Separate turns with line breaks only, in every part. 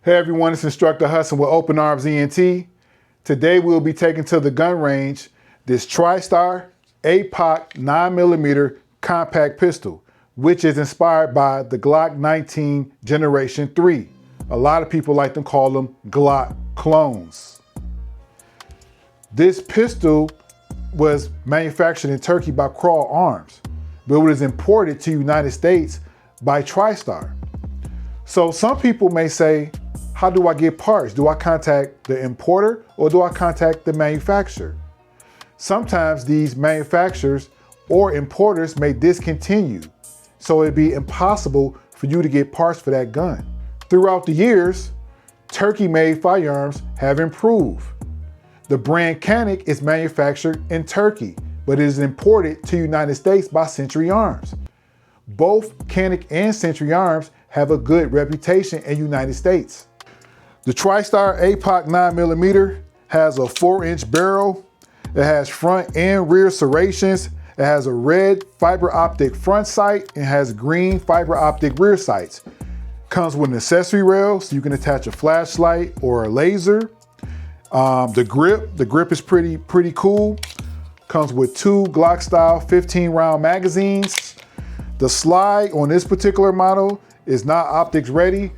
Hey everyone, it's Instructor Hudson with Open Arms ENT. Today we'll be taking to the gun range this TriStar APOC 9mm compact pistol, which is inspired by the Glock 19 Generation 3. A lot of people like to call them Glock clones. This pistol was manufactured in Turkey by Crawl Arms, but it was imported to the United States by TriStar. So some people may say, how do I get parts? Do I contact the importer or do I contact the manufacturer? Sometimes these manufacturers or importers may discontinue, so it'd be impossible for you to get parts for that gun. Throughout the years, Turkey-made firearms have improved. The brand Canik is manufactured in Turkey, but it is imported to the United States by Century Arms. Both Canik and Century Arms have a good reputation in the United States. The TriStar APOC 9mm has a 4-inch barrel. It has front and rear serrations. It has a red fiber optic front sight and has green fiber optic rear sights. Comes with an accessory rail so you can attach a flashlight or a laser. The grip is pretty cool. Comes with 2 Glock style 15-round magazines. The slide on this particular model is not optics ready,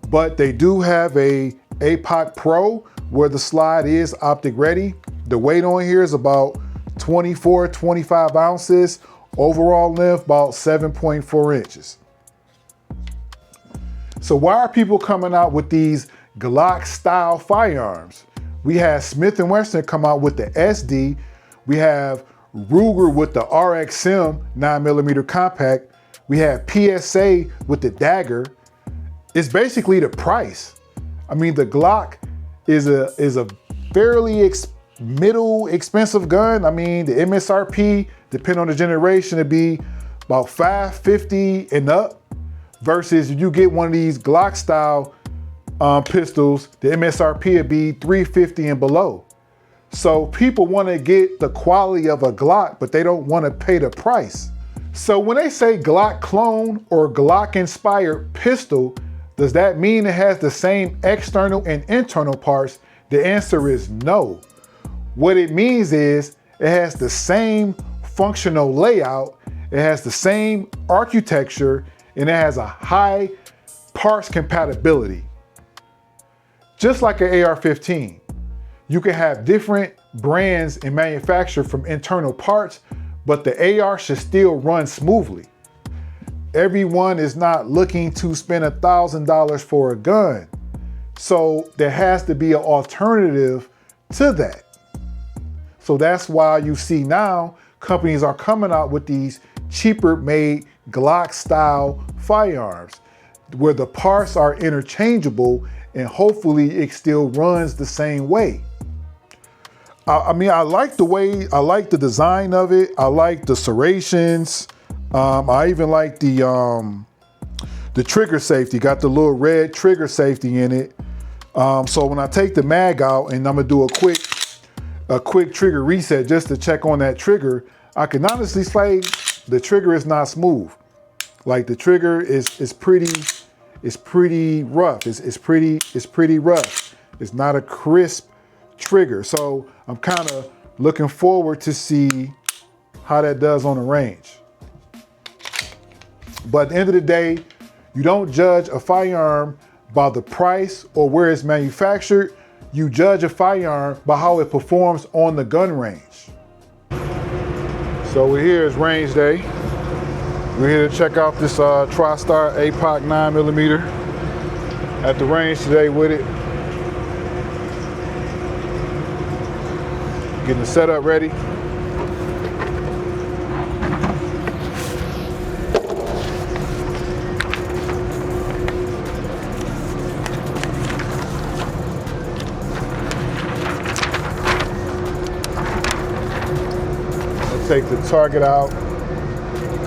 but they do have a APOC Pro where the slide is optic ready. The weight on here is about 25 ounces. Overall length about 7.4 inches. So why are people coming out with these Glock style firearms? We have Smith & Wesson come out with the SD. We have Ruger with the RXM 9mm compact. We have PSA with the dagger. It's basically the price. I mean, the Glock is a fairly middle expensive gun. I mean, the MSRP, depending on the generation, it'd be about $550 and up. Versus if you get one of these Glock style pistols, the MSRP would be $350 and below. So people want to get the quality of a Glock, but they don't want to pay the price. So when they say Glock clone or Glock inspired pistol, does that mean it has the same external and internal parts? The answer is no. What it means is it has the same functional layout, it has the same architecture, and it has a high parts compatibility. Just like an AR-15, you can have different brands and manufacture from internal parts, but the AR should still run smoothly. Everyone is not looking to spend $1,000 for a gun. So there has to be an alternative to that. So that's why you see now companies are coming out with these cheaper made Glock style firearms where the parts are interchangeable and hopefully it still runs the same way. I mean, I like the design of it. I like the serrations. I even like the trigger safety. Got the little red trigger safety in it. So when I take the mag out and I'm gonna do a quick trigger reset just to check on that trigger, I can honestly say the trigger is not smooth. Like the trigger is pretty rough. It's pretty rough. It's not a crisp trigger. So I'm kind of looking forward to see how that does on the range. But at the end of the day, you don't judge a firearm by the price or where it's manufactured. You judge a firearm by how it performs on the gun range. So we're here, it's range day. We're here to check out this TriStar APOC 9mm at the range today with it. Getting the setup ready. Take the target out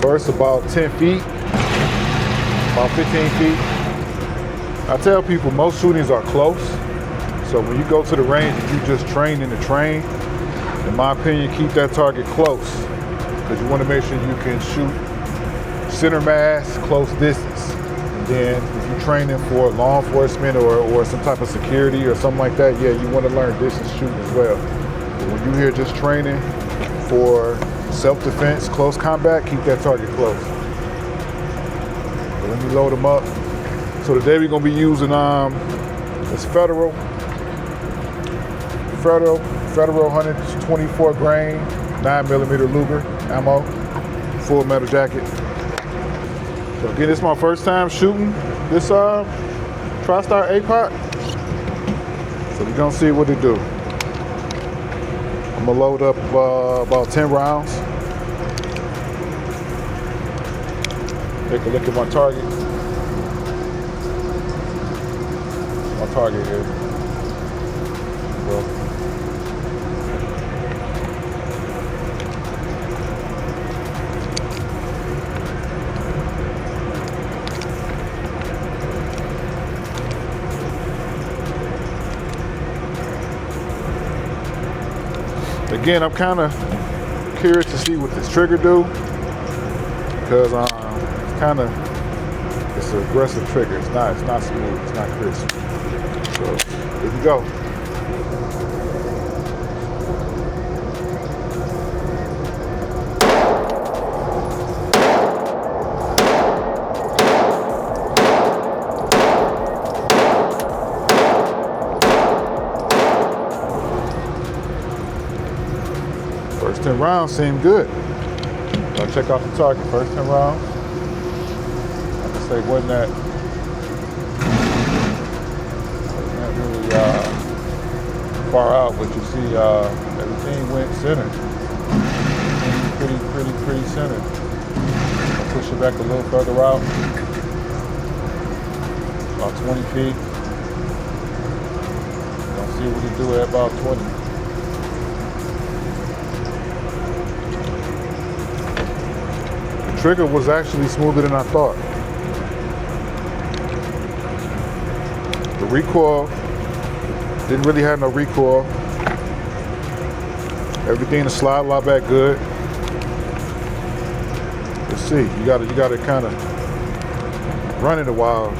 first about 10 feet, about 15 feet. I tell people most shootings are close. So when you go to the range, if you just train in the train, in my opinion, keep that target close because you want to make sure you can shoot center mass, close distance. And then if you're training for law enforcement or some type of security or something like that, yeah, you want to learn distance shooting as well. But when you're here just training for self-defense, close combat, keep that target close. So let me load them up. So today we're gonna be using this federal 124 grain 9mm Luger ammo, full metal jacket. So again, this is my first time shooting this TriStar APOC. So we're gonna see what it do. I'm gonna load up about 10 rounds. Take a look at my target. My target here. So, again, I'm kind of curious to see what this trigger do, because it's an aggressive trigger. It's not smooth. It's not crisp. So here we go. First 10 rounds seem good. I'll check out the target. First 10 rounds. I can say wasn't that really far out, but you see everything went center. Pretty center. I'll push it back a little further out. About 20 feet. Gonna see what it do at about 20. Trigger was actually smoother than I thought. The recoil didn't really have no recoil. Everything in the slide locked back good. Let's see. You gotta kind of run it a while,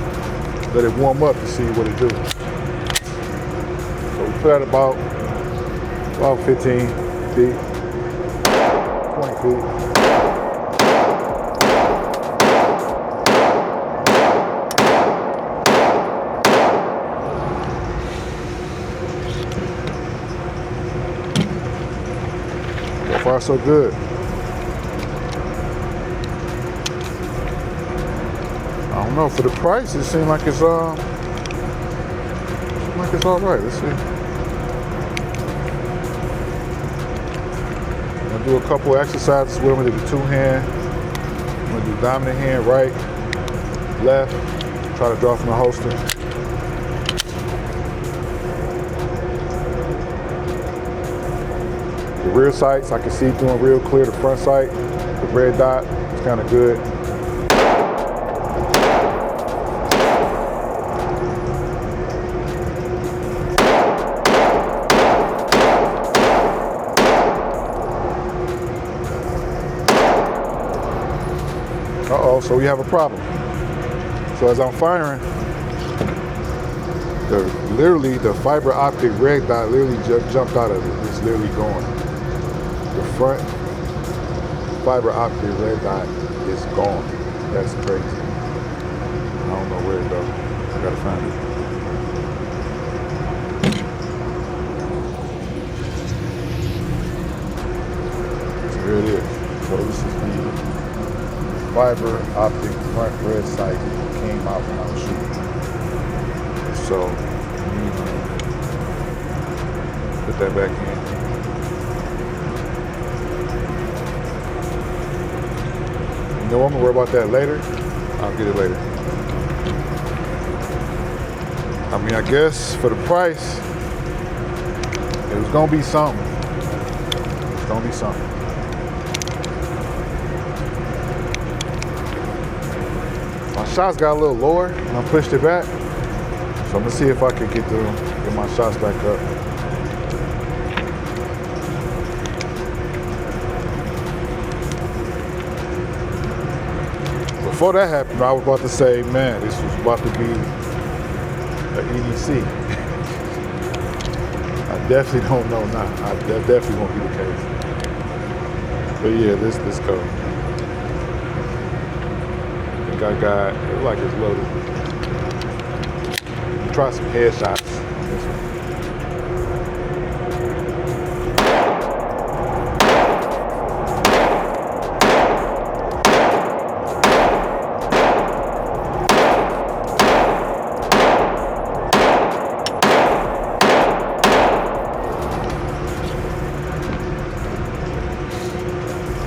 let it warm up to see what it do. So we put at about 15 feet, 20 feet. So far, so good. I don't know, for the price, it seems like it's all right. Let's see. I'm gonna do a couple exercises where I'm gonna do the two hand. I'm gonna do dominant hand, right, left. Try to draw from the holster. The rear sights, I can see through them real clear. The front sight, the red dot, it's kind of good. Uh-oh, so we have a problem. So as I'm firing, literally the fiber optic red dot literally jumped out of it. It's literally going. The front fiber optic red dot is gone. That's crazy. I don't know where it goes. I gotta find it. So here it is. So this is the fiber optic front red sight came out when I was shooting. So put that back in. You know, I'm gonna worry about that later. I'll get it later. I mean, I guess for the price, it was gonna be something. It's gonna be something. My shots got a little lower when I pushed it back. So I'm gonna see if I can get my shots back up. Before that happened, I was about to say, man, this was about to be an EDC. I definitely don't know now. That definitely won't be the case. But yeah, this cool. I think I got, it looked like it's loaded. Try some headshots on this one.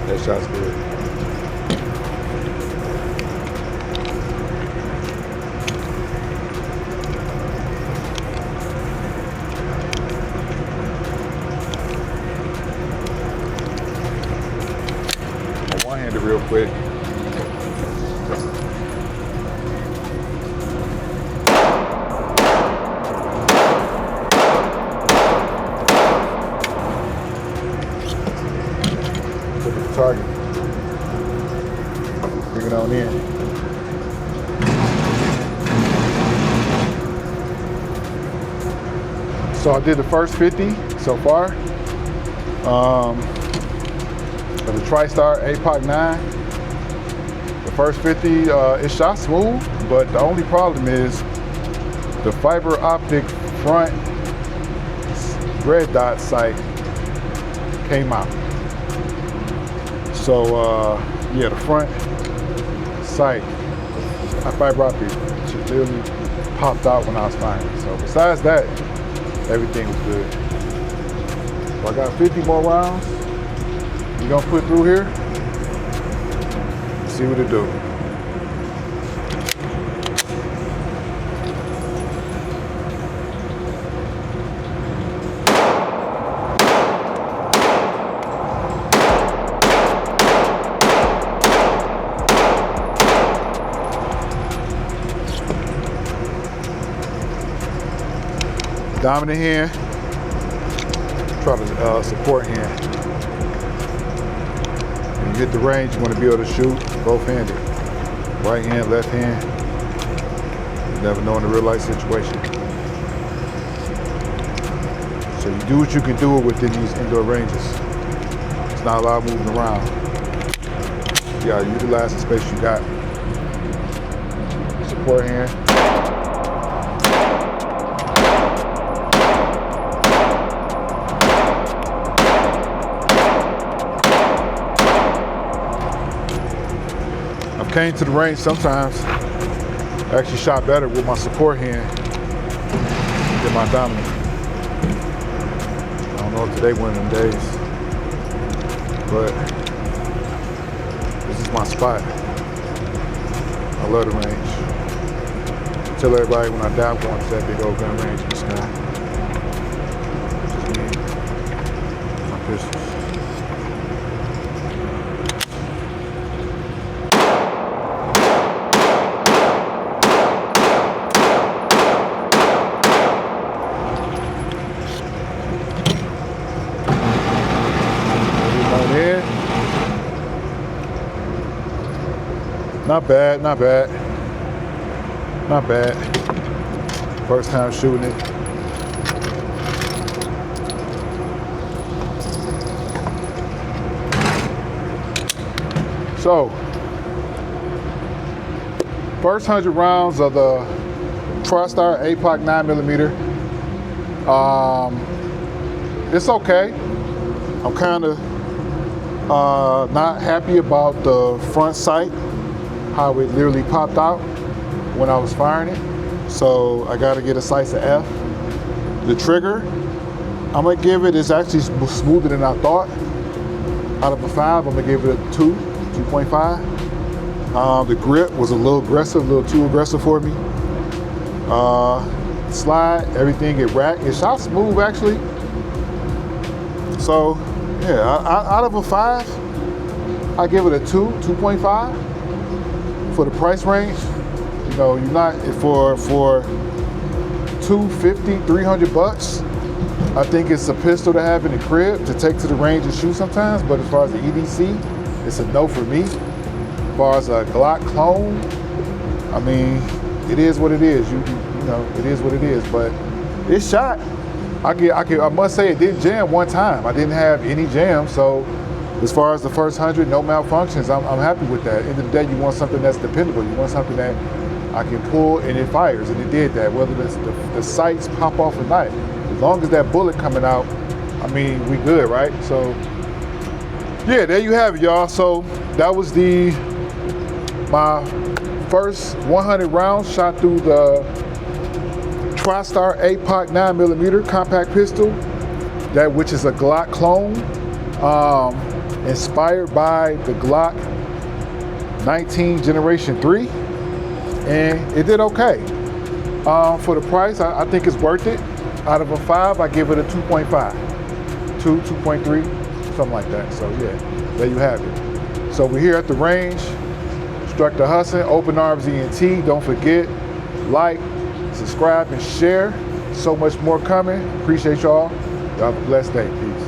Headshots good. One-handed real quick. Look at the target. Bring it on in. So I did the first 50 so far. For the TriStar APOC 9. The first 50, it shot smooth, but the only problem is the fiber optic front red dot sight came out. So yeah, the front sight, my fiber optic literally popped out when I was firing. So besides that, everything was good. So I got 50 more rounds. We're gonna put through here, see what it do. Dominant hand, try to support hand. When you hit the range, you want to be able to shoot both-handed. Right hand, left hand. You never know in a real life situation. So you do what you can do within these indoor ranges. It's not a lot of moving around. You gotta utilize the space you got. Support hand. Came to the range sometimes. I actually shot better with my support hand than my dominant. I don't know if today one of them days, but this is my spot. I love the range. I tell everybody when I die, I'm going to that big old gun range in the sky. Just me, my pistols. Not bad, not bad. Not bad. First time shooting it. So, first 100 rounds of the TriStar APOC 9mm. It's okay. I'm kind of not happy about the front sight, how it literally popped out when I was firing it. So I got to get a size of F. The trigger, I'm gonna give it, it's actually smoother than I thought. Out of a 5, I'm gonna give it a 2.5. The grip was a little aggressive, a little too aggressive for me. Slide, everything, it racked. It shot smooth actually. So yeah, out of a 5, I give it a 2.5. For the price range, you know, you're not for $250, $300. I think it's a pistol to have in the crib to take to the range and shoot sometimes. But as far as the EDC, it's a no for me. far as a Glock clone, I mean, it is what it is. You know, it is what it is. But it shot. I must say it didn't jam one time. I didn't have any jams. So as far as the first 100, no malfunctions. I'm happy with that. At the end of the day, you want something that's dependable. You want something that I can pull and it fires, and it did that. Whether the sights pop off or not, as long as that bullet coming out, I mean, we good, right? So yeah, there you have it, y'all. So that was my first 100 rounds shot through the TriStar APOC 9mm compact pistol, which is a Glock clone, inspired by the Glock 19 Generation 3, and it did okay. For the price, I think it's worth it. Out of a 5, I give it a 2.5, 2.3, something like that. So yeah, there you have it. So we're here at the range, Instructor Hussin, Open Arms ENT. Don't forget, like, subscribe, and share. So much more coming. Appreciate y'all. Y'all have a blessed day. Peace.